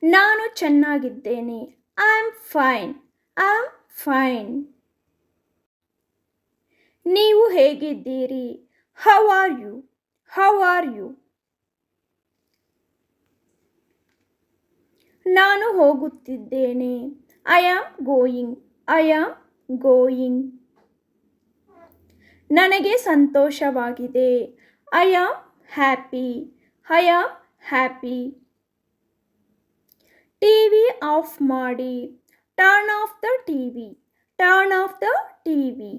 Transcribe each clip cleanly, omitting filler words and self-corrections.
ನಾನು ಚೆನ್ನಾಗಿದ್ದೇನೆ. I am fine. I am fine. ನೀವು ಹೇಗಿದ್ದೀರಿ? How are you? How are you? ನಾನು ಹೋಗುತ್ತಿದ್ದೇನೆ. I am going. I am going. ನನಗೆ ಸಂತೋಷವಾಗಿದೆ. I am happy. I am happy. TV off ಮಾಡಿ. Turn off the TV. Turn off the TV.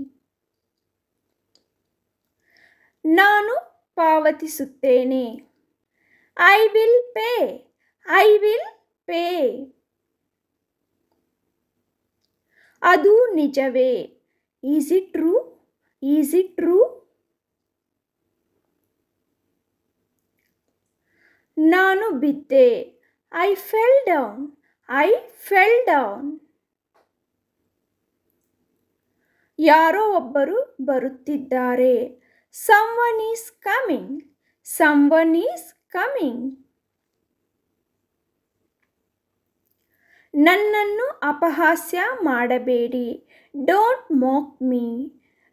ನಾನು ಪಾವತಿಸುತ್ತೇನೆ. I will pay. I will pay. ಅದು ನಿಜವೇ? Is it true? Is it true? ನಾನು ಬಿದ್ದೆ. I fell down. I fell down. ಯಾರೋ ಒಬ್ಬರು ಬರುತ್ತಿದ್ದಾರೆ. Someone is coming. Someone is coming. ನನ್ನನ್ನು ಅಪಹಾಸ್ಯ ಮಾಡಬೇಡಿ. Don't mock me.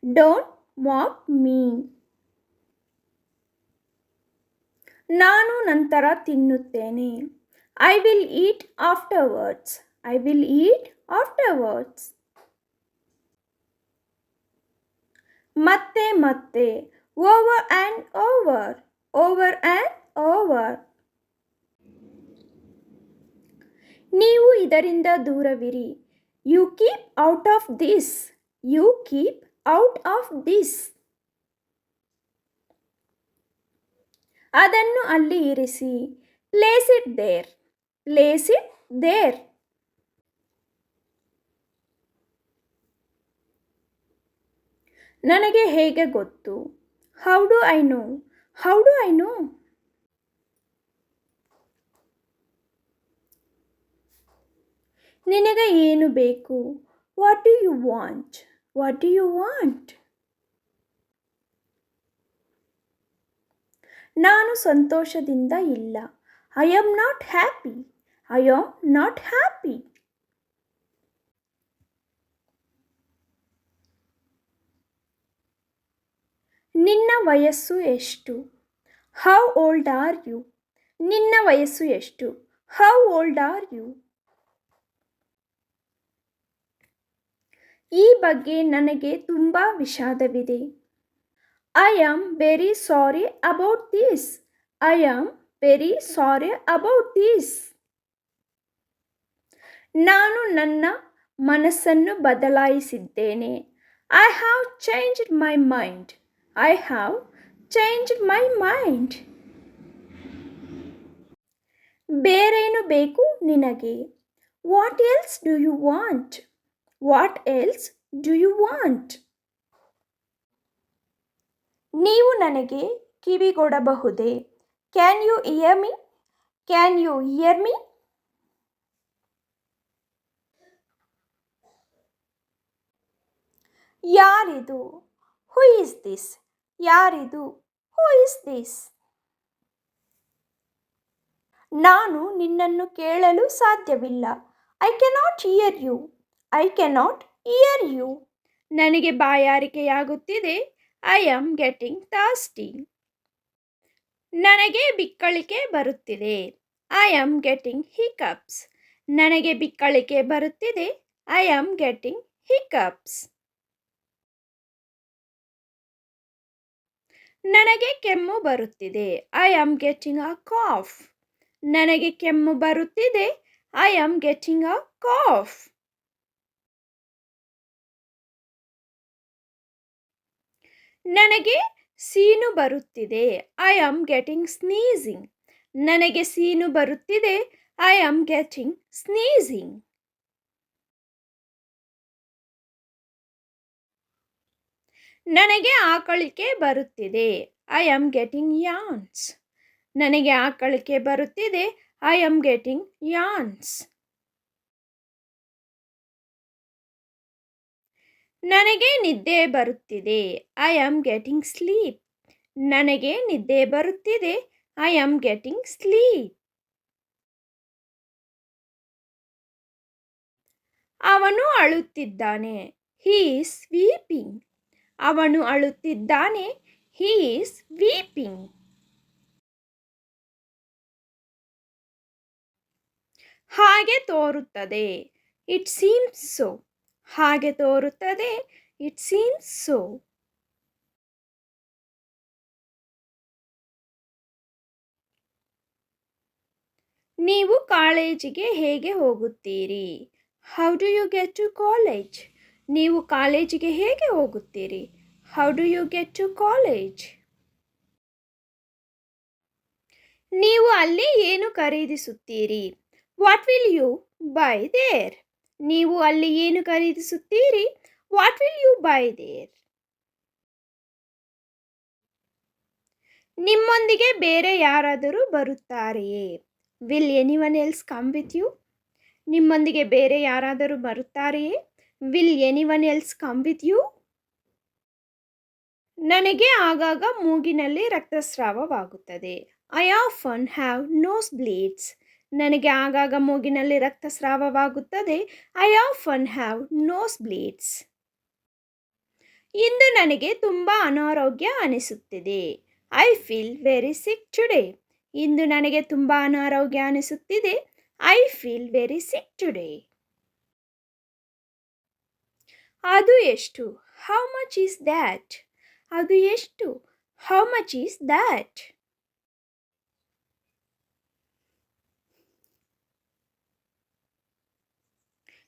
Don't mock me. ನಾನು ನಂತರ ತಿನ್ನುತ್ತೇನೆ. I will eat afterwards. I will eat afterwards. ಮತ್ತೆ ಮತ್ತೆ. Over and over. Over and over. ನೀವು ಇದರಿಂದ ದೂರವಿರಿ. You keep out of this. You keep out of this. ಅದನ್ನು ಅಲ್ಲಿ ಇರಿಸಿ. Place it there. Place it there. ನನಗೆ ಹೇಗೆ ಗೊತ್ತು? How do I know? How do I know? ನಿನಗೆ ಏನು ಬೇಕು? What do you want? What do you want? ನಾನು ಸಂತೋಷದಿಂದ ಇಲ್ಲ. I am not happy. I am not happy. ನಿನ್ನ ವಯಸ್ಸು ಎಷ್ಟು? How old are you? ನಿನ್ನ ವಯಸ್ಸು ಎಷ್ಟು? How old are you? ಈ ಬಗ್ಗೆ ನನಗೆ ತುಂಬ ವಿಷಾದವಿದೆ. I am very sorry about this. I am very sorry about this. ನಾನು ನನ್ನ ಮನಸ್ಸನ್ನು ಬದಲಾಯಿಸಿದ್ದೇನೆ. I have changed my mind. I have changed my mind. ಬೇರೇನು ಬೇಕು ನಿನಗೆ? What else do you want? What else do you want? ನೀವು ನನಗೆ ಕಿವಿಗೊಡಬಹುದೇ? Can you hear me? Can you hear me? ಯಾರಿದು? Who is this? ಯಾರಿದು? Who is this? ನಾನು ನಿನ್ನನ್ನು ಕೇಳಲು ಸಾಧ್ಯವಿಲ್ಲ. I cannot hear you. I cannot hear you. ನನಗೆ ಬಾಯಾರಿಕೆಯಾಗುತ್ತಿದೆ. I am getting thirsty. ನನಗೆ ಬಿಕ್ಕಳಿಕೆ ಬರುತ್ತಿದೆ. I am getting hiccups. ನನಗೆ ಬಿಕ್ಕಳಿಕೆ ಬರುತ್ತಿದೆ. I am getting hiccups. ನನಗೆ ಕೆಮ್ಮು ಬರುತ್ತಿದೆ. I am getting a cough. ನನಗೆ ಕೆಮ್ಮು ಬರುತ್ತಿದೆ. I am getting a cough. ನನಗೆ ಸೀನು ಬರುತ್ತಿದೆ. I am getting sneezing. ನನಗೆ ಸೀನು ಬರುತ್ತಿದೆ. I am getting sneezing. ನನಗೆ ಆಕಳಿಕೆ ಬರುತ್ತಿದೆ. I am getting yawns. ನನಗೆ ಆಕಳಿಕೆ ಬರುತ್ತಿದೆ. I am getting yawns. ನನಗೆ ನಿದ್ದೆ ಬರುತ್ತಿದೆ. I am getting sleep. ನನಗೆ ನಿದ್ದೆ ಬರುತ್ತಿದೆ. I am getting sleep. ಅವನು ಅಳುತ್ತಿದ್ದಾನೆ. He is weeping. ಅವನು ಅಳುತ್ತಿದ್ದಾನೆ. He is weeping. ಹಾಗೆ ತೋರುತ್ತದೆ. It seems so. ಹಾಗೆ ತೋರುತ್ತದೆ. It seems so. ನೀವು ಕಾಲೇಜಿಗೆ ಹೇಗೆ ಹೋಗುತ್ತೀರಿ? How do you get to college? ನೀವು ಕಾಲೇಜಿಗೆ ಹೇಗೆ ಹೋಗುತ್ತೀರಿ? How do you get to college? ನೀವು ಅಲ್ಲಿ ಏನು ಖರೀದಿಸುತ್ತೀರಿ? What will you buy there? ನೀವು ಅಲ್ಲಿ ಏನು ಖರೀದಿಸುತ್ತೀರಿ? What will you buy there? ನಿಮ್ಮೊಂದಿಗೆ ಬೇರೆ ಯಾರಾದರೂ ಬರುತ್ತಾರೆಯೇ? Will anyone else come with you? ನಿಮ್ಮೊಂದಿಗೆ ಬೇರೆ ಯಾರಾದರೂ ಬರುತ್ತಾರೆಯೇ? Will anyone else come with you? ನನಗೆ ಆಗಾಗ ಮೂಗಿನಲ್ಲಿ ರಕ್ತಸ್ರಾವವಾಗುತ್ತದೆ. I often have nose bleeds. ನನಗೆ ಆಗಾಗ ಮೂಗಿನಲ್ಲಿ ರಕ್ತಸ್ರಾವವಾಗುತ್ತದೆ. I often have nose bleeds. ಇಂದು ನನಗೆ ತುಂಬ ಅನಾರೋಗ್ಯ ಅನಿಸುತ್ತಿದೆ. I feel very sick today. ಇಂದು ನನಗೆ ತುಂಬ ಅನಾರೋಗ್ಯ ಅನಿಸುತ್ತಿದೆ. I feel very sick today. ಅದು ಎಷ್ಟು? How much is that? ಅದು ಎಷ್ಟು? How much is that?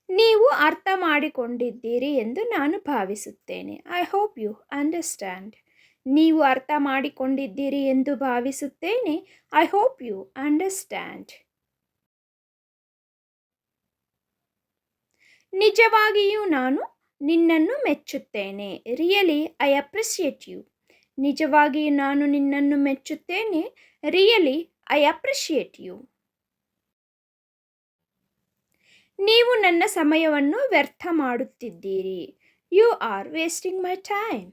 ನೀವು ಅರ್ಥ ಮಾಡಿಕೊಂಡಿದ್ದೀರಿ ಎಂದು ನಾನು ಭಾವಿಸುತ್ತೇನೆ. I hope you understand. ನೀವು ಅರ್ಥ ಮಾಡಿಕೊಂಡಿದ್ದೀರಿ ಎಂದು ಭಾವಿಸುತ್ತೇನೆ. I hope you understand. ನಿಜವಾಗಿಯೂ ನಾನು ನಿನ್ನನ್ನು ಮೆಚ್ಚುತ್ತೇನೆ. Really I appreciate you. ನಿಜವಾಗಿಯೂ ನಾನು ನಿನ್ನನ್ನು ಮೆಚ್ಚುತ್ತೇನೆ. Really I appreciate you. ನೀವು ನನ್ನ ಸಮಯವನ್ನು ವ್ಯರ್ಥ ಮಾಡುತ್ತಿದ್ದೀರಿ. You are wasting my time.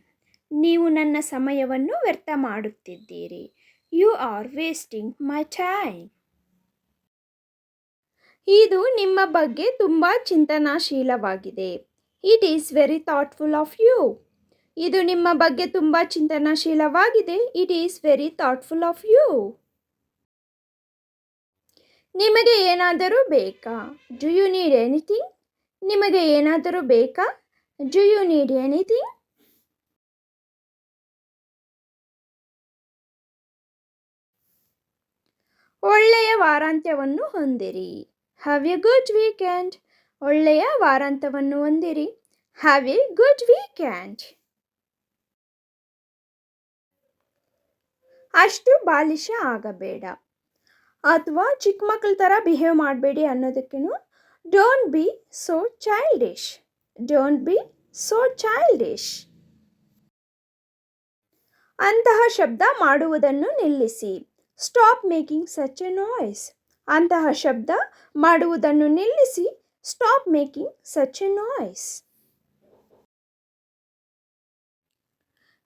ನೀವು ನನ್ನ ಸಮಯವನ್ನು ವ್ಯರ್ಥ ಮಾಡುತ್ತಿದ್ದೀರಿ. You are wasting my time. ಇದು ನಿಮ್ಮ ಬಗ್ಗೆ ತುಂಬ ಚಿಂತನಾಶೀಲವಾಗಿದೆ. It is very thoughtful of you. ಇದು ನಿಮ್ಮ ಬಗ್ಗೆ ತುಂಬ ಚಿಂತನಾಶೀಲವಾಗಿದೆ. It is very thoughtful of you. ನಿಮಗೆ ಏನಾದರೂ ಬೇಕಾ? Do you need anything? ನಿಮಗೆ ಏನಾದರೂ ಬೇಕಾ? Do you need anything? ಒಳ್ಳೆಯ ವಾರಾಂತ್ಯವನ್ನು ಹೊಂದಿರಿ. Have a good weekend. ಒಳ್ಳೆಯ ವಾರಾಂತ್ಯವನ್ನು ಹೊಂದಿರಿ. Have a good weekend. ಅಷ್ಟು ಬಾಲಿಶ ಆಗಬೇಡ ಅಥವಾ ಚಿಕ್ಕ ಮಕ್ಕಳ ಥರ ಬಿಹೇವ್ ಮಾಡಬೇಡಿ ಅನ್ನೋದಕ್ಕೇನು don't be so childish. Don't be so childish. ಅಂತಹ ಶಬ್ದ ಮಾಡುವುದನ್ನು ನಿಲ್ಲಿಸಿ. Stop making such a noise. ಅಂತಹ ಶಬ್ದ ಮಾಡುವುದನ್ನು ನಿಲ್ಲಿಸಿ. Stop making such a noise.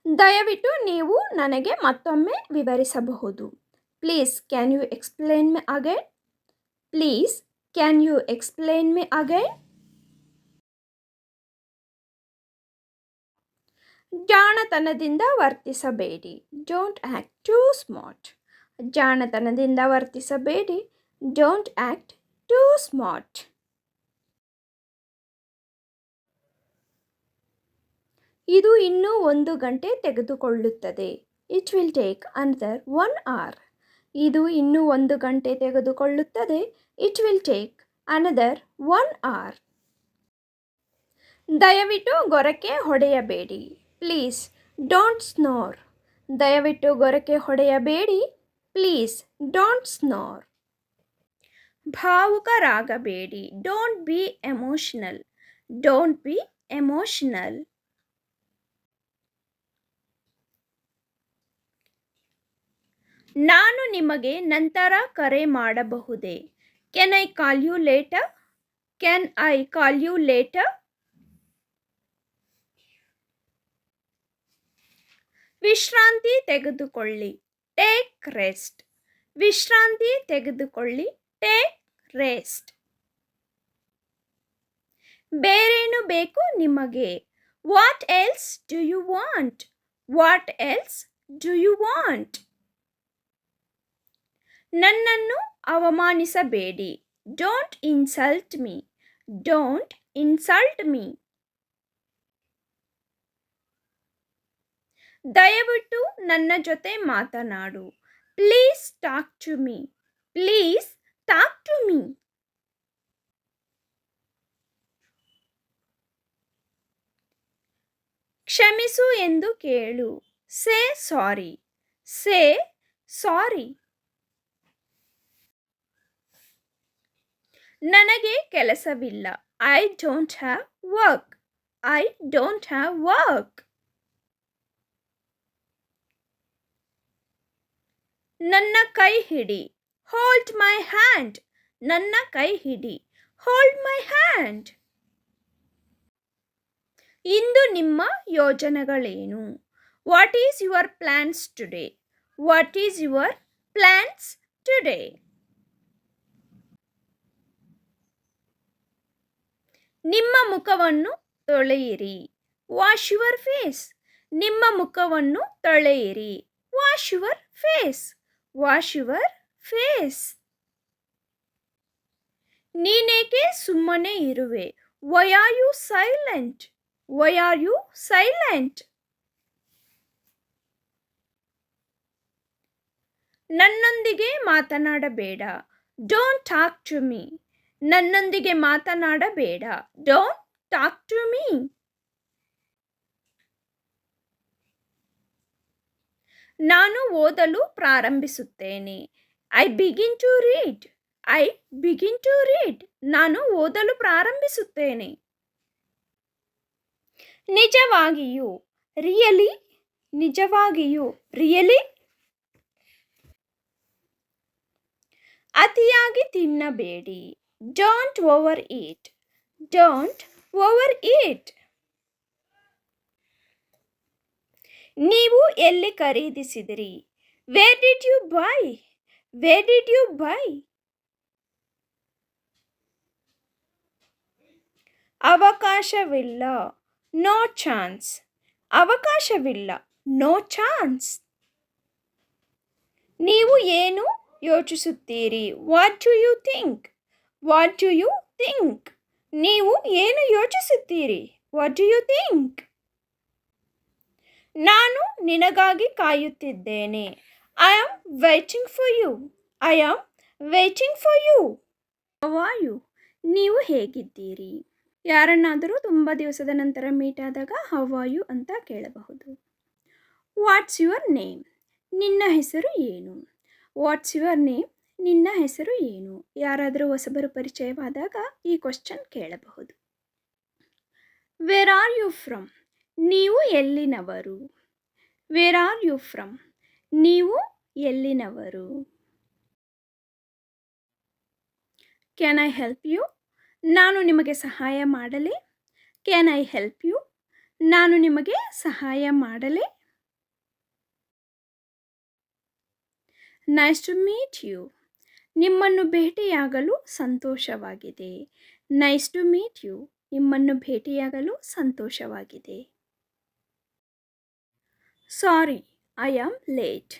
ದಯವಿಟ್ಟು ನೀವು ನನಗೆ ಮತ್ತೊಮ್ಮೆ ವಿವರಿಸಬಹುದು. Please can you explain me again? Please can you explain me again? ಜಾಣತನದಿಂದ ವರ್ತಿಸಬೇಡಿ. Don't act too smart. ಜಾಣತನದಿಂದ ವರ್ತಿಸಬೇಡಿ. Don't act too smart. ಇದು ಇನ್ನೂ 1 ಗಂಟೆ ತೆಗೆದುಕೊಳ್ಳುತ್ತದೆ. It will take another 1 hour. ಇದು ಇನ್ನೂ 1 ಗಂಟೆ ತೆಗೆದುಕೊಳ್ಳುತ್ತದೆ. It will take another 1 hour. ದಯವಿಟ್ಟು ಗೊರಕೆ ಹೊಡೆಯಬೇಡಿ. Please don't snore. ದಯವಿಟ್ಟು ಗೊರಕೆ ಹೊಡೆಯಬೇಡಿ. Please don't snore. ಭಾವುಕರಾಗಬೇಡಿ. Don't be emotional. Don't be emotional. ನಾನು ನಿಮಗೆ ನಂತರ ಕರೆ ಮಾಡಬಹುದೇ? Can I call you later? Can I call you later? ವಿಶ್ರಾಂತಿ ತೆಗೆದುಕೊಳ್ಳಿ. Take rest. ವಿಶ್ರಾಂತಿ ತೆಗೆದುಕೊಳ್ಳಿ. Take rest. ಬೇರೇನು ಬೇಕು ನಿಮಗೆ? What else do you want? What else do you want? ನನ್ನನ್ನು ಅವಮಾನಿಸಬೇಡಿ. Don't insult me. Don't insult me. ದಯವಿಟ್ಟು ನನ್ನ ಜೊತೆ ಮಾತನಾಡು. Please talk to me. Please talk to me. ಕ್ಷಮಿಸು ಎಂದು ಕೇಳು. Say sorry. Say sorry. ನನಗೆ ಕೆಲಸವಿಲ್ಲ. I don't have work. I don't have work. ನನ್ನ ಕೈ ಹಿಡಿ. Hold my hand. ನನ್ನ ಕೈ ಹಿಡಿ. Hold my hand. ಇಂದು ನಿಮ್ಮ ಯೋಜನೆಗಳೇನು? What is your plans today? What is your plans today? ನಿಮ್ಮ ಮುಖವನ್ನು ತೊಳೆಯಿರಿ. Wash your face. ನಿಮ್ಮ ಮುಖವನ್ನು ತೊಳೆಯಿರಿ. Wash your face. Wash your face. ನೀನೇಕೆ ಸುಮ್ಮನೆ ಇರುವೆ? Why are you silent? Why are you silent? ನನ್ನೊಂದಿಗೆ ಮಾತನಾಡಬೇಡ. Don't talk to me. ನನ್ನೊಂದಿಗೆ ಮಾತನಾಡಬೇಡ. Don't talk to me. ನಾನು ಓದಲು ಪ್ರಾರಂಭಿಸುತ್ತೇನೆ. I begin to read. I begin to read. ನಾನು ಓದಲು ಪ್ರಾರಂಭಿಸುತ್ತೇನೆ. ನಿಜವಾಗಿಯೂ. ರಿಯಲಿ. ನಿಜವಾಗಿಯೂ. ರಿಯಲಿ. ಅತಿಯಾಗಿ ತಿನ್ನಬೇಡಿ. Don't over heat. Don't overeat. ನೀವು ಎಲ್ಲಿ ಖರೀದಿಸಿದಿರಿ? Where did you buy? Where did you buy? ಅವಕಾಶವಿಲ್ಲ. No chance. ಅವಕಾಶವಿಲ್ಲ. No chance. ನೀವು ಏನು ಯೋಚಿಸುತ್ತೀರಿ? What do you think? What do you think? ನೀವು ಏನು ಯೋಚಿಸುತ್ತೀರಿ? What do you think? ನಾನು ನಿನಗಾಗಿ ಕಾಯುತ್ತಿದ್ದೇನೆ. I am waiting for you. I am waiting for you. How are you? ನೀವು ಹೇಗಿದ್ದೀರಿ? ಯಾರನ್ನಾದರೂ ತುಂಬ ದಿವಸದ ನಂತರ ಮೀಟ್ ಆದಾಗ ಹೌ ಆರ್ ಯು ಅಂತ ಕೇಳಬಹುದು. What's your name? ನಿನ್ನ ಹೆಸರು ಏನು? What's your name? ನಿನ್ನ ಹೆಸರು ಏನು? ಯಾರಾದರೂ ಹೊಸಬರು ಪರಿಚಯವಾದಾಗ ಈ ಕ್ವಶನ್ ಕೇಳಬಹುದು. Where are you from? ನೀವು ಎಲ್ಲಿನವರು? Where are you from? ನೀವು ಎಲ್ಲಿನವರು? Can I help you? ನಾನು ನಿಮಗೆ ಸಹಾಯ ಮಾಡಲೇ? Can I help you? ನಾನು ನಿಮಗೆ ಸಹಾಯ ಮಾಡಲೇ? Nice to meet you. ನಿಮ್ಮನ್ನು ಭೇಟಿಯಾಗಲು ಸಂತೋಷವಾಗಿದೆ. Nice to meet you. ನಿಮ್ಮನ್ನು ಭೇಟಿಯಾಗಲು ಸಂತೋಷವಾಗಿದೆ. Sorry, I am late.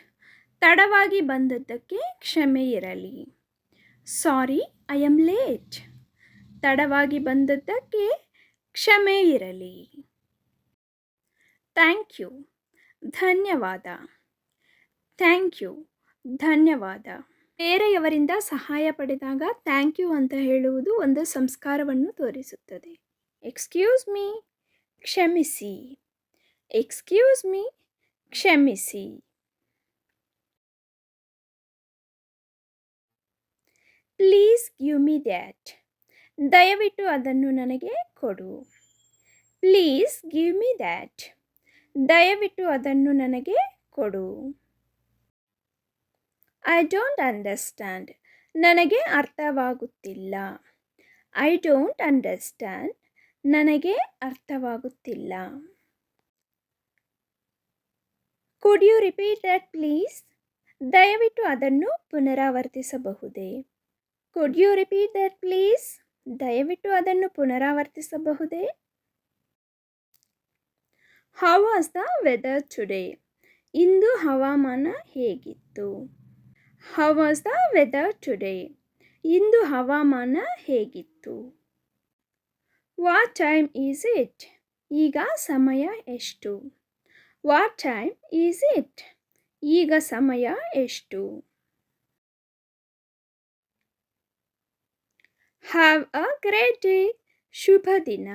ತಡವಾಗಿ ಬಂದದ್ದಕ್ಕೆ ಕ್ಷಮೆ ಇರಲಿ. Sorry, I am late. ತಡವಾಗಿ ಬಂದದ್ದಕ್ಕೆ ಕ್ಷಮೆ ಇರಲಿ. Thank you. ಧನ್ಯವಾದ. Thank you. ಧನ್ಯವಾದ. ಬೇರೆಯವರಿಂದ ಸಹಾಯ ಪಡೆದಾಗ ಥ್ಯಾಂಕ್ ಯು ಅಂತ ಹೇಳುವುದು ಒಂದು ಸಂಸ್ಕಾರವನ್ನು ತೋರಿಸುತ್ತದೆ. Excuse me. ಕ್ಷಮಿಸಿ. Excuse me. ಕ್ಷಮಿಸಿ. Please give me that. ದಯವಿಟ್ಟು ಅದನ್ನು ನನಗೆ ಕೊಡು. Please give me that. ದಯವಿಟ್ಟು ಅದನ್ನು ನನಗೆ ಕೊಡು. I don't understand. ನನಗೆ ಅರ್ಥವಾಗುತ್ತಿಲ್ಲ. I don't understand. ನನಗೆ ಅರ್ಥವಾಗುತ್ತಿಲ್ಲ. Could you repeat that please? ದಯವಿಟ್ಟು ಅದನ್ನು ಪುನರಾವರ್ತಿಸಬಹುದೇ? Could you repeat that please? ದಯವಿಟ್ಟು ಅದನ್ನು ಪುನರಾವರ್ತಿಸಬಹುದೇ? How was the weather today? ಇಂದು ಹವಾಮಾನ ಹೇಗಿತ್ತು? How was the weather today? ಇಂದು ಹವಾಮಾನ ಹೇಗಿತ್ತು? What time is it? ಈಗ ಸಮಯ ಎಷ್ಟು? What time is it? ಈಗ ಸಮಯ ಎಷ್ಟು? Have a great day. ಶುಭ ದಿನ.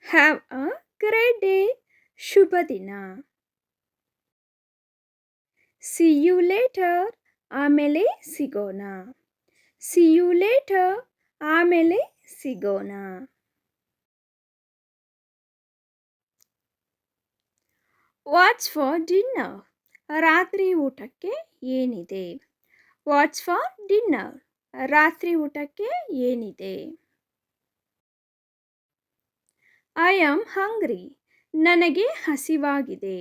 Have a great day. ಶುಭ ದಿನ. See you later. ಆಮೇಲೆ ಸಿಗೋಣ. See you later. ಆಮೇಲೆ ಸಿಗೋಣ. What's for dinner? ರಾತ್ರಿ ಊಟಕ್ಕೆ ಏನಿದೆ? What's for dinner? ರಾತ್ರಿ ಊಟಕ್ಕೆ ಏನಿದೆ? I am hungry. ನನಗೆ ಹಸಿವಾಗಿದೆ.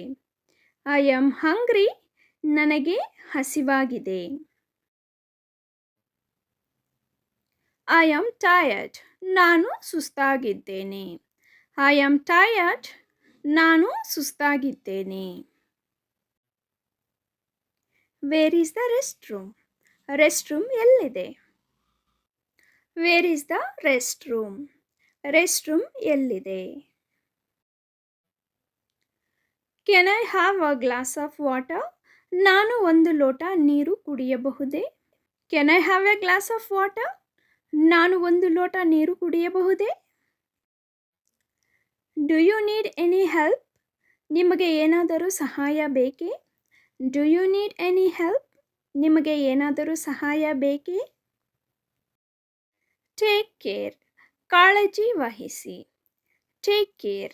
I am hungry. ನನಗೆ ಹಸಿವಾಗಿದೆ. I am tired. ನಾನು ಸುಸ್ತಾಗಿದ್ದೇನೆ. I am tired. ನಾನು ಸುಸ್ತಾಗಿದ್ದೇನೆ. Where is the restroom? Restroom ಎಲ್ಲಿದೆ? Where is the restroom? Restroom ಎಲ್ಲಿದೆ? Can I have a glass of water? ನಾನು ಒಂದು ಲೋಟ ನೀರು ಕುಡಿಯಬಹುದೇ? Can I have a glass of water? ನಾನು ಒಂದು ಲೋಟ ನೀರು ಕುಡಿಯಬಹುದೇ? Do you need any help? ನಿಮಗೆ ಏನಾದರೂ ಸಹಾಯ ಬೇಕೇ? Do you need any help? ನಿಮಗೆ ಏನಾದರೂ ಸಹಾಯ ಬೇಕೇ? Take care. ಕಾಳಜಿ ವಹಿಸಿ. Take care.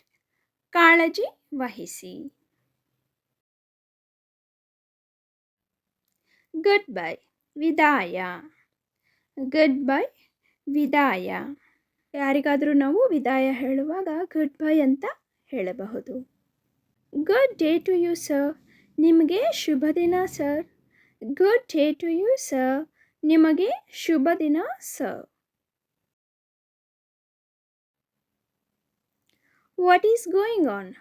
ಕಾಳಜಿ ವಹಿಸಿ. Good bye. ವಿದಾಯ. Good bye. ವಿದಾಯ. ಯಾರಿಗಾದರೂ ನಾವು ವಿದಾಯ ಹೇಳುವಾಗ ಗುಡ್ ಬೈ ಅಂತ ಹೇಳಬಹುದು. Good day to you sir. ನಿಮಗೆ ಶುಭ ದಿನ sir. Good day to you sir. ನಿಮಗೆ ಶುಭ ದಿನ sir. What is going on?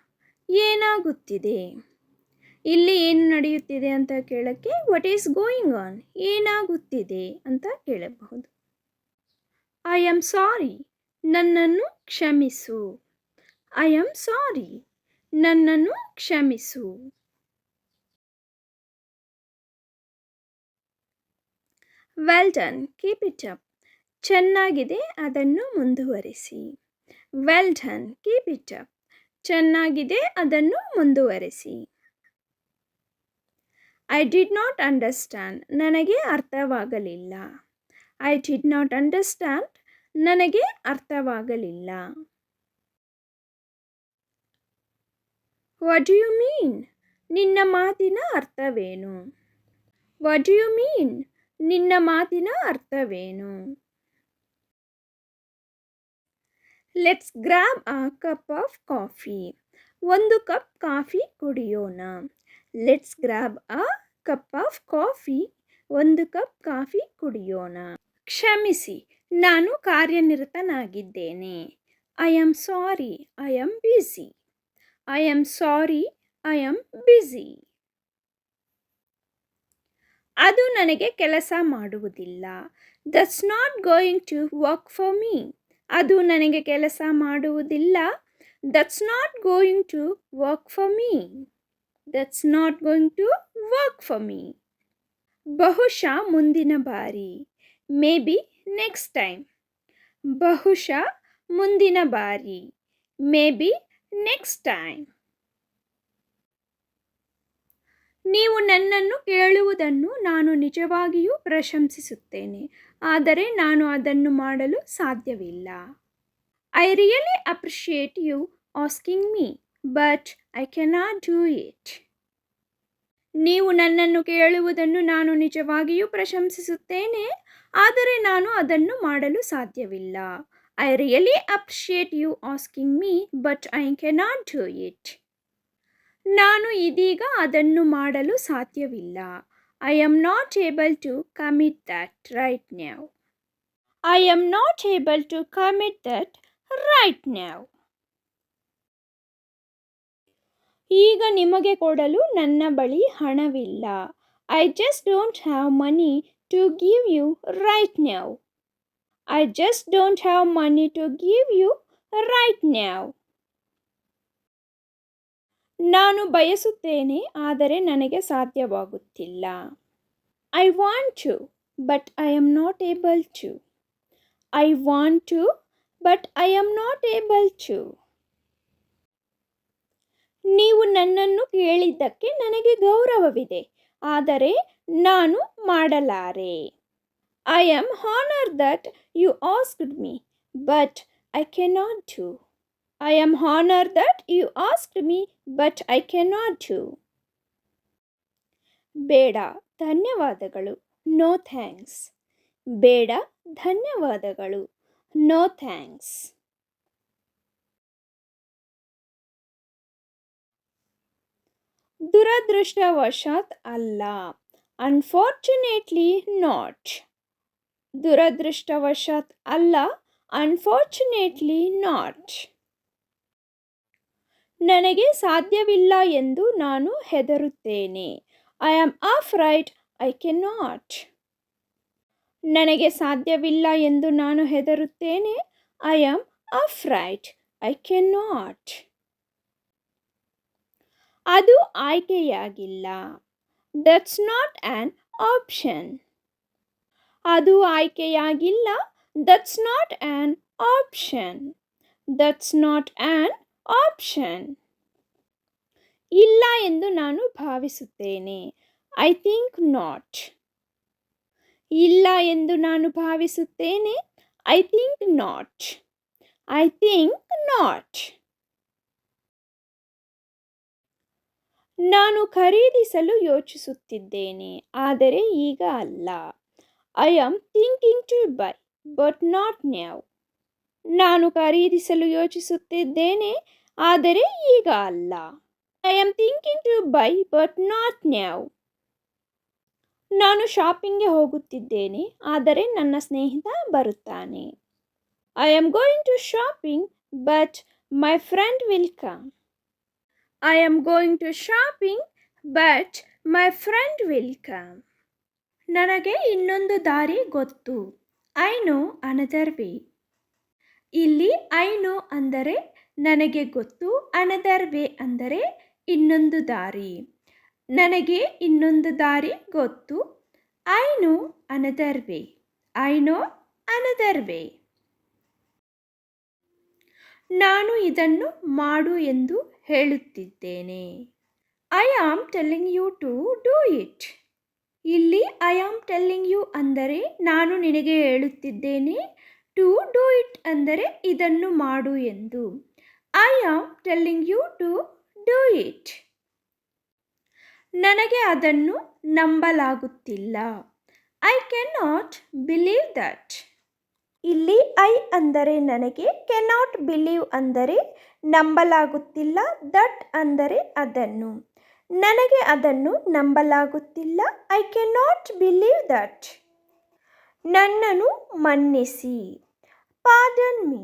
ಏನಾಗುತ್ತಿದೆ? ಇಲ್ಲಿ ಏನು ನಡೆಯುತ್ತಿದೆ ಅಂತ ಕೇಳಕ್ಕೆ ವಾಟ್ ಈಸ್ ಗೋಯಿಂಗ್ ಆನ್? ಏನಾಗುತ್ತಿದೆ ಅಂತ ಕೇಳಬಹುದು. I am sorry. ನನ್ನನ್ನು ಕ್ಷಮಿಸು. I am sorry. ನನ್ನನ್ನು ಕ್ಷಮಿಸು. Well done. Keep it up. ಚೆನ್ನಾಗಿದೆ, ಅದನ್ನು ಮುಂದುವರಿಸಿ. Well done. Keep it up. ಚೆನ್ನಾಗಿದೆ, ಅದನ್ನು ಮುಂದುವರಿಸಿ. I did not understand. ನನಗೆ ಅರ್ಥವಾಗಲಿಲ್ಲ. I did not understand. ನನಗೆ ಅರ್ಥವಾಗಲಿಲ್ಲ. What do you mean? ನಿನ್ನ ಮಾತಿನ ಅರ್ಥವೇನು? What do you mean? ನಿನ್ನ ಮಾತಿನ ಅರ್ಥವೇನು? Let's grab a cup of coffee. ಒಂದು ಕಪ್ ಕಾಫಿ ಕುಡಿಯೋಣ. Let's grab a cup of coffee. ಒಂದು ಕಪ್ ಕಾಫಿ ಕುಡಿಯೋಣ. ಕ್ಷಮಿಸಿ, ನಾನು ಕಾರ್ಯನಿರತನಾಗಿದ್ದೇನೆ. I am sorry. I am busy. I am sorry. I am busy. ಅದು ನನಗೆ ಕೆಲಸ ಮಾಡುವುದಿಲ್ಲ. That's not going to work for me. ಅದು ನನಗೆ ಕೆಲಸ ಮಾಡುವುದಿಲ್ಲ. That's not going to work for me. That's not going to work for me. ಬಹುಶಃ ಮುಂದಿನ ಬಾರಿ. Maybe next time. ಬಹುಶಃ ಮುಂದಿನ ಬಾರಿ. Maybe next time. ನೀವು ನನ್ನನ್ನು ಕೇಳುವುದನ್ನು ನಾನು ನಿಜವಾಗಿಯೂ ಪ್ರಶಂಸಿಸುತ್ತೇನೆ, ಆದರೆ ನಾನು ಅದನ್ನು ಮಾಡಲು ಸಾಧ್ಯವಿಲ್ಲ. I really appreciate you asking me, but I cannot do it. ನೀವು ನನ್ನನ್ನು ಕೇಳುವುದನ್ನು ನಾನು ನಿಜವಾಗಿಯೂ ಪ್ರಶಂಸಿಸುತ್ತೇನೆ, ಆದರೆ ನಾನು ಅದನ್ನು ಮಾಡಲು ಸಾಧ್ಯವಿಲ್ಲ. I really appreciate you asking me, but I cannot do it. ನಾನು ಇದೀಗ ಅದನ್ನು ಮಾಡಲು ಸಾಧ್ಯವಿಲ್ಲ. I am not able to commit that right now. I am not able to commit that right now. ಈಗ ನಿಮಗೆ ಕೊಡಲು ನನ್ನ ಬಳಿ ಹಣವಿಲ್ಲ. I just don't have money to give you right now. I just don't have money to give you right now. ನಾನು ಬಯಸುತ್ತೇನೆ ಆದರೆ ನನಗೆ ಸಾಧ್ಯವಾಗುತ್ತಿಲ್ಲ. I want to, but I am not able to. I want to, but I am not able to. ನೀವು ನನ್ನನ್ನು ಕೇಳಿದ್ದಕ್ಕೆ ನನಗೆ ಗೌರವವಿದೆ ಆದರೆ ನಾನು ಮಾಡಲಾರೆ. I am honored that you asked me, but I cannot do. I am honored that you asked me, but I cannot do. ಬೇಡ ಧನ್ಯವಾದಗಳು. No thanks. ಬೇಡ ಧನ್ಯವಾದಗಳು. No thanks. ದುರದೃಷ್ಟವಶಾತ್ ಅಲ್ಲ. Unfortunately not. ದುರದೃಷ್ಟವಶಾತ್ ಅಲ್ಲ. Unfortunately not. ನನಗೆ ಸಾಧ್ಯವಿಲ್ಲ ಎಂದು ನಾನು ಹೆದರುತ್ತೇನೆ. I am afraid I cannot. ನನಗೆ ಸಾಧ್ಯವಿಲ್ಲ ಎಂದು ನಾನು ಹೆದರುತ್ತೇನೆ. I am afraid I cannot. ಅದು ಆಯ್ಕೆಯಾಗಿಲ್ಲ. That's not an option. ಅದು ಆಯ್ಕೆಯಾಗಿಲ್ಲ. That's not an option. That's not an option. ಇಲ್ಲ ಎಂದು ನಾನು ಭಾವಿಸುತ್ತೇನೆ. I think not. ಇಲ್ಲ ಎಂದು ನಾನು ಭಾವಿಸುತ್ತೇನೆ. I think not. I think not. ನಾನು ಖರೀದಿಸಲು ಯೋಚಿಸುತ್ತಿದ್ದೇನೆ ಆದರೆ ಈಗ ಅಲ್ಲ. I am thinking to buy, but not now. ನಾನು ಖರೀದಿಸಲು ಯೋಚಿಸುತ್ತಿದ್ದೇನೆ ಆದರೆ ಈಗ ಅಲ್ಲ. I am thinking to buy, but not now. ನಾನು ಶಾಪಿಂಗ್ಗೆ ಹೋಗುತ್ತಿದ್ದೇನೆ ಆದರೆ ನನ್ನ ಸ್ನೇಹಿತ ಬರುತ್ತಾನೆ. I am going to shopping, but my friend will come. I am going to shopping, but my friend will come. ನನಗೆ ಇನ್ನೊಂದು ದಾರಿ ಗೊತ್ತು. I know another way. ಇಲ್ಲಿ I know ಅಂದರೆ ನನಗೆ ಗೊತ್ತು, another way ಅಂದರೆ ಇನ್ನೊಂದು ದಾರಿ. ನನಗೆ ಇನ್ನೊಂದು ದಾರಿ ಗೊತ್ತು. I know another way. I know another way. ನಾನು ಇದನ್ನು ಮಾಡು ಎಂದು ಹೇಳುತ್ತಿದ್ದೇನೆ. I am telling you to do it. ಇಲ್ಲಿ I am telling you ಅಂದರೆ ನಾನು ನಿನಗೆ ಹೇಳುತ್ತಿದ್ದೇನೆ. To do it ಅಂದರೆ ಇದನ್ನು ಮಾಡು ಎಂದು. I am telling you to do it. ನನಗೆ ಅದನ್ನು ನಂಬಲಾಗುತ್ತಿಲ್ಲ. I cannot believe that. ಇಲ್ಲಿ I ಅಂದರೆ ನನಗೆ, cannot believe ಅಂದರೆ ನಂಬಲಾಗುತ್ತಿಲ್ಲ, that ಅಂದರೆ ಅದನ್ನು. ನನಗೆ ಅದನ್ನು ನಂಬಲಾಗುತ್ತಿಲ್ಲ. I cannot believe that. ನನ್ನನ್ನು ಮನ್ನಿಸಿ. Pardon me.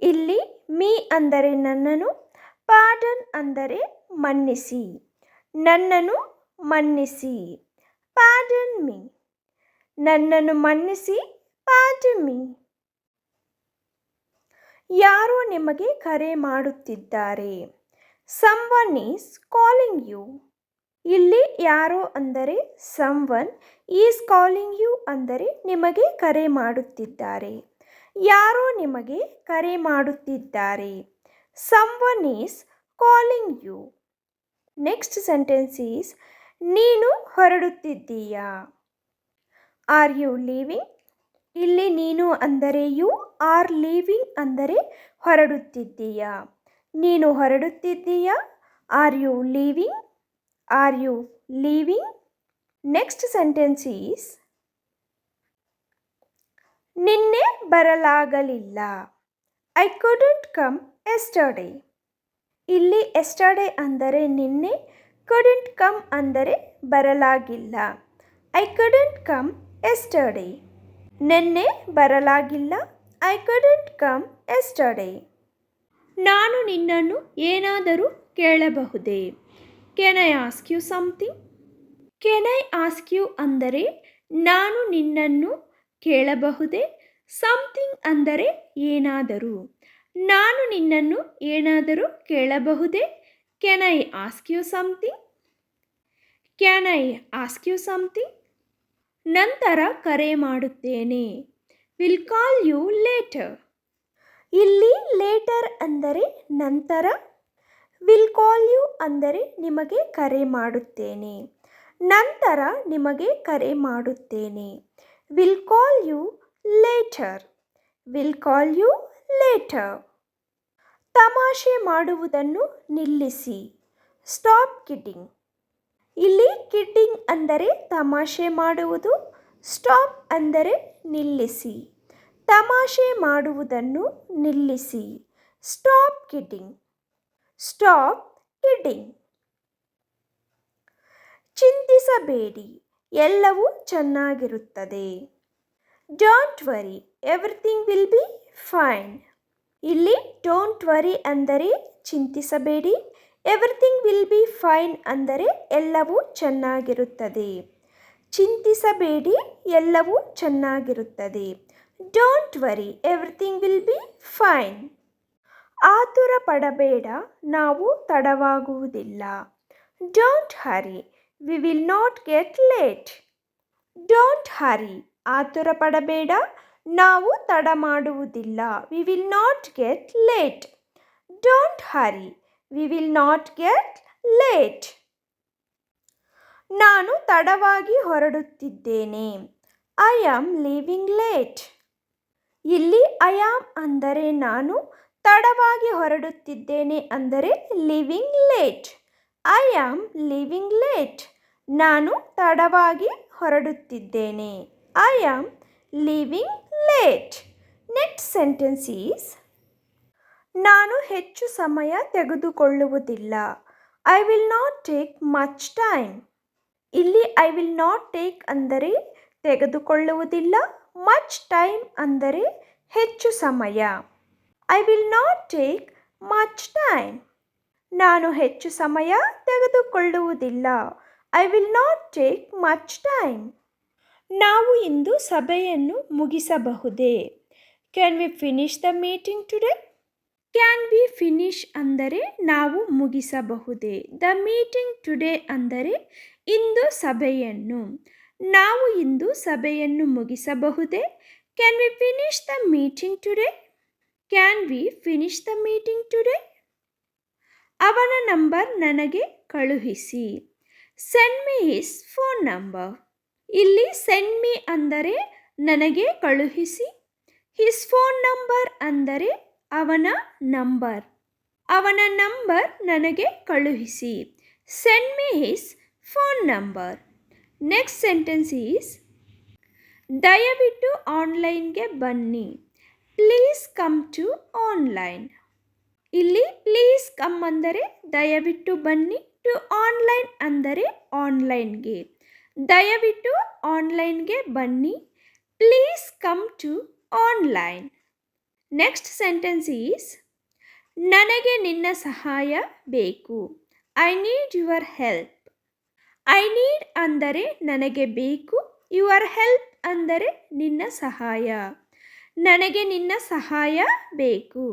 ಇಲ್ಲಿ me ಅಂದರೆ ನನ್ನನ್ನು, pardon ಅಂದರೆ ಮನ್ನಿಸಿ. ನನ್ನನ್ನು ಮನ್ನಿಸಿ. Pardon me. ನನ್ನನ್ನು ಮನ್ನಿಸಿ. Pardon me. ಯಾರೋ ನಿಮಗೆ ಕರೆ ಮಾಡುತ್ತಿದ್ದಾರೆ. Someone is calling you. ಇಲ್ಲಿ ಯಾರೋ ಅಂದರೆ someone, is calling you ಅಂದರೆ ನಿಮಗೆ ಕರೆ ಮಾಡುತ್ತಿದ್ದಾರೆ. ಯಾರೋ ನಿಮಗೆ ಕರೆ ಮಾಡುತ್ತಿದ್ದಾರೆ. Someone is calling you. Next sentence is ನೀನು ಹೊರಡುತ್ತಿದ್ದೀಯಾ. Are you leaving? ಇಲ್ಲಿ ನೀನು ಅಂದರೆ you, are leaving ಅಂದರೆ ಹೊರಡುತ್ತಿದ್ದೀಯಾ. ನೀನು ಹೊರಡುತ್ತಿದ್ದೀಯಾ. Are you leaving? Are you leaving? Next sentence is ನಿನ್ನೆ ಬರಲಾಗಲಿಲ್ಲ. I couldn't come yesterday. ಇಲ್ಲಿ yesterday ಅಂದರೆ ನಿನ್ನೆ, couldn't come ಅಂದರೆ ಬರಲಾಗಿಲ್ಲ. I couldn't come yesterday. ನೆನ್ನೆ ಬರಲಾಗಿಲ್ಲ. I couldn't come yesterday. ನಾನು ನಿನ್ನನ್ನು ಏನಾದರೂ ಕೇಳಬಹುದೇ? Can I ask you something? Can I ask you ಅಂದರೆ ನಾನು ನಿನ್ನನ್ನು ಕೇಳಬಹುದೇ? ಸಮಥಿಂಗ್ ಅಂದರೆ ಏನಾದರೂ. ನಾನು ನಿನ್ನನ್ನು ಏನಾದರೂ ಕೇಳಬಹುದೇ? Can I ask you something? Can I ask you something? ನಂತರ ಕರೆ ಮಾಡುತ್ತೇನೆ. Will call you later. ಇಲ್ಲಿ ಲೇಟರ್ ಅಂದರೆ ನಂತರ. ವಿಲ್ ಕಾಲ್ ಯು ಅಂದರೆ ನಿಮಗೆ ಕರೆ ಮಾಡುತ್ತೇನೆ. ನಂತರ ನಿಮಗೆ ಕರೆ ಮಾಡುತ್ತೇನೆ. Will call you later. Will call you later. ತಮಾಷೆ ಮಾಡುವುದನ್ನು ನಿಲ್ಲಿಸಿ. Stop kidding. ಇಲ್ಲಿ ಕಿಡ್ಡಿಂಗ್ ಅಂದರೆ ತಮಾಷೆ ಮಾಡುವುದು. ಸ್ಟಾಪ್ ಅಂದರೆ ನಿಲ್ಲಿಸಿ. ತಮಾಷೆ ಮಾಡುವುದನ್ನು ನಿಲ್ಲಿಸಿ. Stop kidding. Stop kidding. ಚಿಂತಿಸಬೇಡಿ, ಎಲ್ಲವೂ ಚೆನ್ನಾಗಿರುತ್ತದೆ. Don't worry, everything will be fine. ಇಲ್ಲಿ ಡೋಂಟ್ ವರಿ ಅಂದರೆ ಚಿಂತಿಸಬೇಡಿ. ಎವ್ರಿಥಿಂಗ್ ವಿಲ್ ಬಿ ಫೈನ್ ಅಂದರೆ ಎಲ್ಲವೂ ಚೆನ್ನಾಗಿರುತ್ತದೆ. ಚಿಂತಿಸಬೇಡಿ, ಎಲ್ಲವೂ ಚೆನ್ನಾಗಿರುತ್ತದೆ. Don't worry, everything will be fine. ಆತುರ ಪಡಬೇಡ, ನಾವು ತಡವಾಗುವುದಿಲ್ಲ. Don't hurry, we will not get late. Don't hurry, ಆತುರ ಪಡಬೇಡ, ನಾವು ತಡ ಮಾಡುವುದಿಲ್ಲ. We will not get late. Don't hurry, we will not get late. ನಾನು ತಡವಾಗಿ ಹೊರಡುತ್ತಿದ್ದೇನೆ. I am leaving late. ಇಲ್ಲಿ ಐ ಆಮ್ ಅಂದರೆ ನಾನು, ತಡವಾಗಿ ಹೊರಡುತ್ತಿದ್ದೇನೆ ಅಂದರೆ leaving late. I am leaving late. ನಾನು ತಡವಾಗಿ ಹೊರಡುತ್ತಿದ್ದೇನೆ. I am leaving late. Next sentence is ನಾನು ಹೆಚ್ಚು ಸಮಯ ತೆಗೆದುಕೊಳ್ಳುವುದಿಲ್ಲ. I will not take much time. ಇಲ್ಲಿ ಐ ವಿಲ್ ನಾಟ್ ಟೇಕ್ ಅಂದರೆ ತೆಗೆದುಕೊಳ್ಳುವುದಿಲ್ಲ. ಮಚ್ ಟೈಮ್ ಅಂದರೆ ಹೆಚ್ಚು ಸಮಯ. I will not take much time. ನಾನು ಹೆಚ್ಚು ಸಮಯ ತೆಗೆದುಕೊಳ್ಳುವುದಿಲ್ಲ. I will not take much time. ನಾವು ಇಂದು ಸಭೆಯನ್ನು ಮುಗಿಸಬಹುದೇ? Can we finish the meeting today? Can we finish ಅಂದರೆ ನಾವು ಮುಗಿಸಬಹುದೇ. ದ ಮೀಟಿಂಗ್ ಟುಡೇ ಅಂದರೆ ಇಂದು ಸಭೆಯನ್ನು. ನಾವು ಇಂದು ಸಭೆಯನ್ನು ಮುಗಿಸಬಹುದೇ? Can we finish the meeting today? Can we finish the meeting today? ಅವನ ನಂಬರ್ ನನಗೆ ಕಳುಹಿಸಿ. Send me his phone number. ಇಲ್ಲಿ ಸೆಂಡ್ ಮಿ ಅಂದರೆ ನನಗೆ ಕಳುಹಿಸಿ. ಹಿಸ್ ಫೋನ್ ನಂಬರ್ ಅಂದರೆ ಅವನ ನಂಬರ್. ಅವನ ನಂಬರ್ ನನಗೆ ಕಳುಹಿಸಿ. Send me his phone number. Next sentence is ದಯವಿಟ್ಟು ಆನ್ಲೈನ್ಗೆ ಬನ್ನಿ. Please come to online. ಇಲ್ಲಿ ಪ್ಲೀಸ್ ಕಮ್ ಅಂದರೆ ದಯವಿಟ್ಟು ಬನ್ನಿ. ಟು ಆನ್ಲೈನ್ ಅಂದರೆ ಆನ್ಲೈನ್ಗೆ. ದಯವಿಟ್ಟು ಆನ್ಲೈನ್ಗೆ ಬನ್ನಿ. Please come to online. Next sentence is ನನಗೆ ನಿನ್ನ ಸಹಾಯ ಬೇಕು. I need your help. I need ಅಂದರೆ ನನಗೆ ಬೇಕು. ಯುವರ್ ಹೆಲ್ಪ್ ಅಂದರೆ ನಿನ್ನ ಸಹಾಯ. ನನಗೆ ನಿನ್ನ ಸಹಾಯ ಬೇಕು.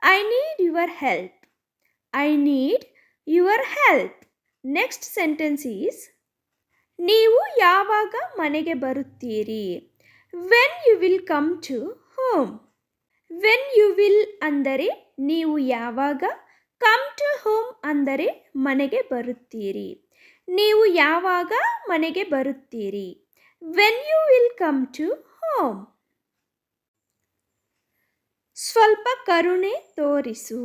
I need your help. I need your help. Next sentence is ನೀವು ಯಾವಾಗ ಮನೆಗೆ ಬರುತ್ತೀರಿ? When you will come to home. When you will ಅಂದರೆ ನೀವು ಯಾವಾಗ. ಕಮ್ ಟು ಹೋಮ್ ಅಂದರೆ ಮನೆಗೆ ಬರುತ್ತೀರಿ. ನೀವು ಯಾವಾಗ ಮನೆಗೆ ಬರುತ್ತೀರಿ? When you will come to home. ಸ್ವಲ್ಪ ಕರುಣೆ ತೋರಿಸು.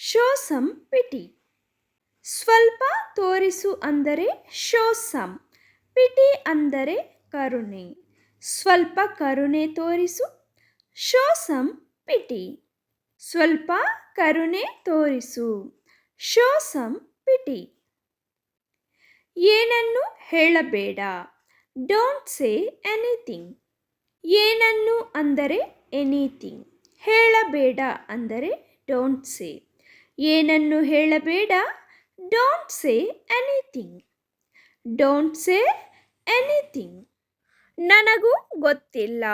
Show some pity. ಸ್ವಲ್ಪ ತೋರಿಸು ಅಂದರೆ ಶೋ ಸಮ್. ಪಿಟಿ ಅಂದರೆ ಕರುಣೆ. ಸ್ವಲ್ಪ ಕರುಣೆ ತೋರಿಸು. Show some pity. ಸ್ವಲ್ಪ ಕರುಣೆ ತೋರಿಸು. Show some pity. ಏನನ್ನು ಹೇಳಬೇಡ. Don't say anything. ಏನನ್ನು ಅಂದರೆ ಎನಿಥಿಂಗ್. ಹೇಳಬೇಡ ಅಂದರೆ ಡೋಂಟ್ ಸೇ. ಏನನ್ನು ಹೇಳಬೇಡ, don't say anything. Don't say anything. ನನಗೂ ಗೊತ್ತಿಲ್ಲ,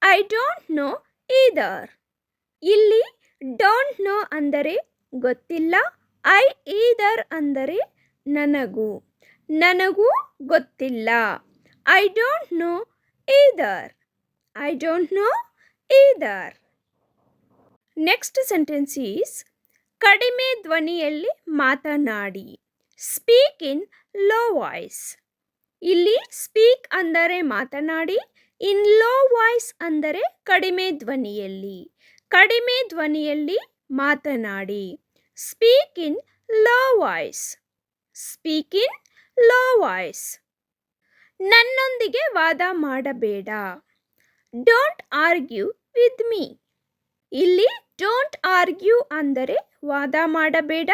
ಐ ಡೋಂಟ್ ನೋ ಈದರ್. ಇಲ್ಲಿ ಡೋಂಟ್ ನೋ ಅಂದರೆ ಗೊತ್ತಿಲ್ಲ, ಐ ಈದರ್ ಅಂದರೆ ನನಗೂ. ನನಗೂ ಗೊತ್ತಿಲ್ಲ, I don't know either. I don't know either. Next sentence is ಕಡಿಮೆ ಧ್ವನಿಯಲ್ಲಿ ಮಾತನಾಡಿ. Speak in low voice. ಇಲ್ಲಿ ಸ್ಪೀಕ್ ಅಂದರೆ ಮಾತನಾಡಿ, ಇನ್ ಲೋ ವಾಯ್ಸ್ ಅಂದರೆ ಕಡಿಮೆ ಧ್ವನಿಯಲ್ಲಿ. ಕಡಿಮೆ ಧ್ವನಿಯಲ್ಲಿ ಮಾತನಾಡಿ. Speak in low voice. Speak in low voice. ನನ್ನೊಂದಿಗೆ ವಾದ ಮಾಡಬೇಡ. Don't argue with me. ಇಲ್ಲಿ ಡೋಂಟ್ ಆರ್ಗ್ಯೂ ಅಂದರೆ ವಾದ ಮಾಡಬೇಡ,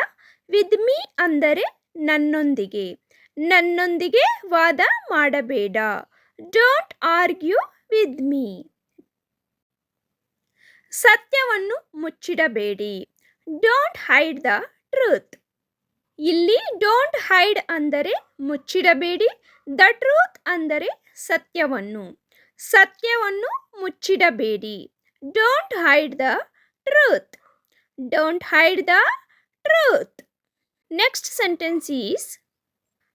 ವಿತ್ ಮೀ ಅಂದರೆ ನನ್ನೊಂದಿಗೆ. ನನ್ನೊಂದಿಗೆ ವಾದ ಮಾಡಬೇಡ. Don't argue with me. ಸತ್ಯವನ್ನು ಮುಚ್ಚಿಡಬೇಡಿ. Don't hide the truth. ಇಲ್ಲಿ ಡೋಂಟ್ ಹೈಡ್ ಅಂದರೆ ಮುಚ್ಚಿಡಬೇಡಿ, ದ ಟ್ರೂತ್ ಅಂದರೆ ಸತ್ಯವನ್ನು. ಸತ್ಯವನ್ನು ಮುಚ್ಚಿಡಬೇಡಿ. Don't hide the truth. Don't hide the truth. Next sentence is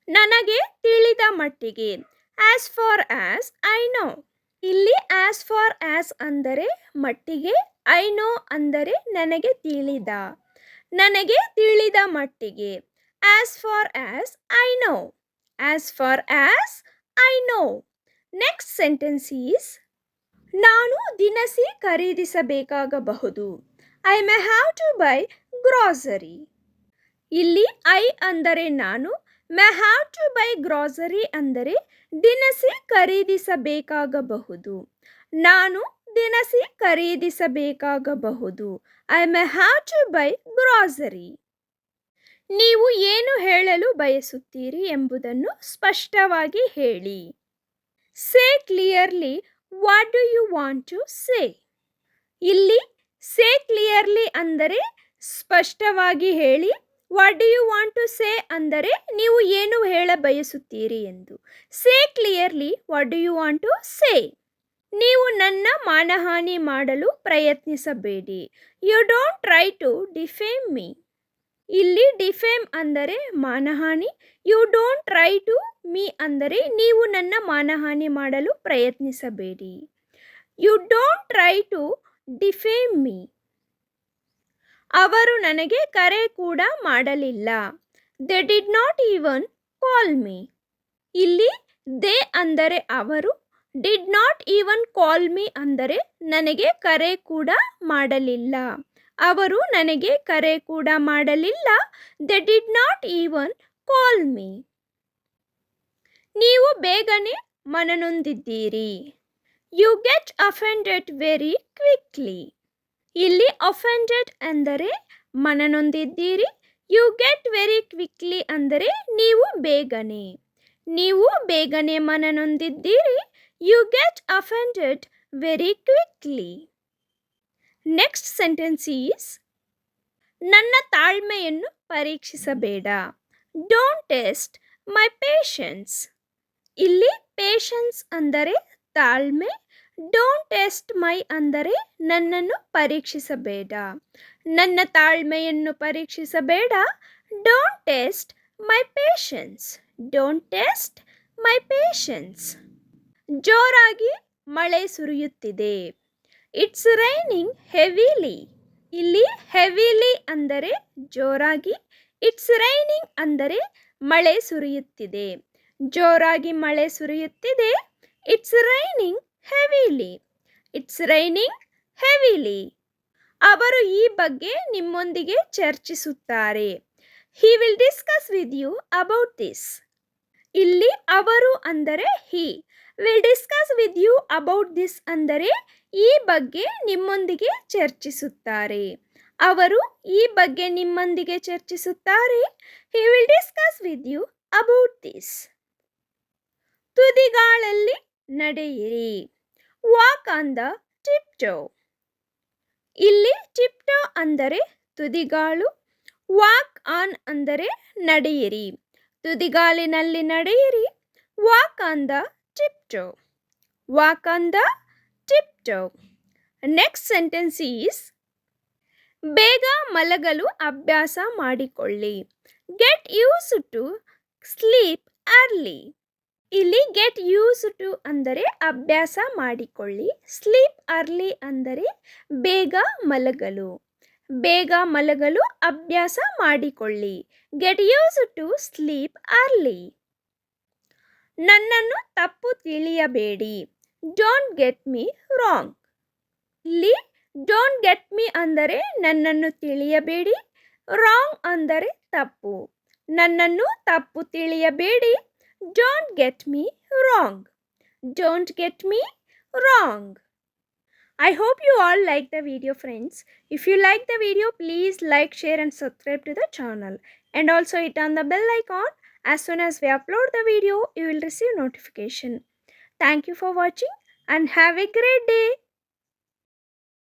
ನನಗೆ ತಿಳಿದ ಮಟ್ಟಿಗೆ. As far as I know. ಇಲ್ಲಿ ಆಸ್ ಫಾರ್ ಆಸ್ ಅಂದರೆ ಮಟ್ಟಿಗೆ, ಐ ನೋ ಅಂದರೆ ನನಗೆ ತಿಳಿದ. ನನಗೆ ತಿಳಿದ ಮಟ್ಟಿಗೆ. As far as I know. As far as I know. Next sentence is ನಾನು ದಿನಸಿ ಖರೀದಿಸಬೇಕಾಗಬಹುದು. I may have to buy grocery. ಇಲ್ಲಿ ಐ ಅಂದರೆ ನಾನು, may have to buy grocery ಅಂದರೆ ದಿನಸಿ ಖರೀದಿಸಬೇಕಾಗಬಹುದು. ನಾನು ದಿನಸಿ ಖರೀದಿಸಬೇಕಾಗಬಹುದು. I may have to buy grocery. ನೀವು ಏನು ಹೇಳಲು ಬಯಸುತ್ತೀರಿ ಎಂಬುದನ್ನು ಸ್ಪಷ್ಟವಾಗಿ ಹೇಳಿ. Say clearly what do you want to say. ಇಲ್ಲಿ ಸೇ ಕ್ಲಿಯರ್ಲಿ ಅಂದರೆ ಸ್ಪಷ್ಟವಾಗಿ ಹೇಳಿ, what do you want to say ಅಂದರೆ ನೀವು ಏನು ಹೇಳ ಬಯಸುತ್ತೀರಿ ಎಂದು. Say clearly what do you want to say. ನೀವು ನನ್ನ ಮಾನಹಾನಿ ಮಾಡಲು ಪ್ರಯತ್ನಿಸಬೇಡಿ. You don't try to defame me. ಇಲ್ಲಿ ಡಿಫೇಮ್ ಅಂದರೆ ಮಾನಹಾನಿ, you don't try to me ಅಂದರೆ ನೀವು ನನ್ನ ಮಾನಹಾನಿ ಮಾಡಲು ಪ್ರಯತ್ನಿಸಬೇಡಿ. You don't try to defame me. ಅವರು ನನಗೆ ಕರೆ ಕೂಡ ಮಾಡಲಿಲ್ಲ. They did not even call me. ಇಲ್ಲಿ ದೇ ಅಂದರೆ ಅವರು, did not even call me ಅಂದರೆ ನನಗೆ ಕರೆ ಕೂಡ ಮಾಡಲಿಲ್ಲ. ಅವರು ನನಗೆ ಕರೆ ಕೂಡ ಮಾಡಲಿಲ್ಲ. They did not even call me. ನೀವು ಬೇಗನೆ ಮನನೊಂದಿದ್ದೀರಿ. You get offended very quickly. ಇಲ್ಲಿ ಅಫೆಂಡೆಡ್ ಅಂದರೆ ಮನನೊಂದಿದ್ದೀರಿ. ಯು ಗೆಟ್ ವೆರಿ ಕ್ವಿಕ್ಲಿ ಅಂದರೆ ನೀವು ಬೇಗನೆ. ನೀವು ಬೇಗನೆ ಮನನೊಂದಿದ್ದೀರಿ. You get offended very quickly. Next sentence is ನನ್ನ ತಾಳ್ಮೆಯನ್ನು ಪರೀಕ್ಷಿಸಬೇಡ. Don't test my patience. ಇಲ್ಲಿ ಪೇಷನ್ಸ್ ಅಂದರೆ ತಾಳ್ಮೆ, ಡೋಂಟ್ ಟೆಸ್ಟ್ ಮೈ ಅಂದರೆ ನನ್ನನ್ನು ಪರೀಕ್ಷಿಸಬೇಡ. ನನ್ನ ತಾಳ್ಮೆಯನ್ನು ಪರೀಕ್ಷಿಸಬೇಡ. Don't test my patience. Don't test my patience. ಜೋರಾಗಿ ಮಳೆ ಸುರಿಯುತ್ತಿದೆ. It's raining heavily. ಇಲ್ಲಿ ಹೆವಿಲಿ ಅಂದರೆ ಜೋರಾಗಿ, ಇಟ್ಸ್ ರೈನಿಂಗ್ ಅಂದರೆ ಮಳೆ ಸುರಿಯುತ್ತಿದೆ. ಜೋರಾಗಿ ಮಳೆ ಸುರಿಯುತ್ತಿದೆ. It's raining heavily. It's raining heavily. ಅವರು ಈ ಬಗ್ಗೆ ನಿಮ್ಮೊಂದಿಗೆ ಚರ್ಚಿಸುತ್ತಾರೆ. He will discuss with you about this. ಇಲ್ಲಿ ಅವರು ಅಂದರೆ he, will discuss with you about this ಅಂದರೆ ಈ ಬಗ್ಗೆ ನಿಮ್ಮೊಂದಿಗೆ ಚರ್ಚಿಸುತ್ತಾರೆ. ಅವರು ಈ ಬಗ್ಗೆ ನಿಮ್ಮೊಂದಿಗೆ ಚರ್ಚಿಸುತ್ತಾರೆ. He will discuss with you about this. ತುದಿಗಾಲಲ್ಲಿ ನಡೆಯಿರಿ. Walk on the tiptoe. ಇಲ್ಲಿ ಟಿಪ್ಟೋ ಅಂದರೆ ತುದಿಗಾಲು, ವಾಕ್ ಆನ್ ಅಂದರೆ ನಡೆಯಿರಿ, ತುದಿಗಾಲಿನಲ್ಲಿ ನಡೆಯಿರಿ. Walk on the tiptoe. Walk on the tiptoe. Next sentence is ಬೇಗ ಮಲಗಲು ಅಭ್ಯಾಸ ಮಾಡಿಕೊಳ್ಳಿ. Get use to sleep early. ಇಲ್ಲಿ ಗೆಟ್ ಯೂಸ್ ಟು ಅಂದರೆ ಅಭ್ಯಾಸ ಮಾಡಿಕೊಳ್ಳಿ, ಸ್ಲೀಪ್ ಅರ್ಲಿ ಅಂದರೆ ಬೇಗ ಮಲಗಲು. ಬೇಗ ಮಲಗಲು ಅಭ್ಯಾಸ ಮಾಡಿಕೊಳ್ಳಿ. Get use to sleep early. ನನ್ನನ್ನು ತಪ್ಪು ತಿಳಿಯಬೇಡಿ. Don't get me wrong. ಇಲ್ಲಿ ಡೋಂಟ್ ಗೆಟ್ ಮೀ ಅಂದರೆ ನನ್ನನ್ನು ತಿಳಿಯಬೇಡಿ, ರಾಂಗ್ ಅಂದರೆ ತಪ್ಪು. ನನ್ನನ್ನು ತಪ್ಪು ತಿಳಿಯಬೇಡಿ. Don't get me wrong. Don't get me wrong. I hope you all like the video, friends. If you like the video, please like, share and subscribe to the channel. And also hit on the bell icon. As soon as we upload the video, you will receive notification. Thank you for watching and have a great day.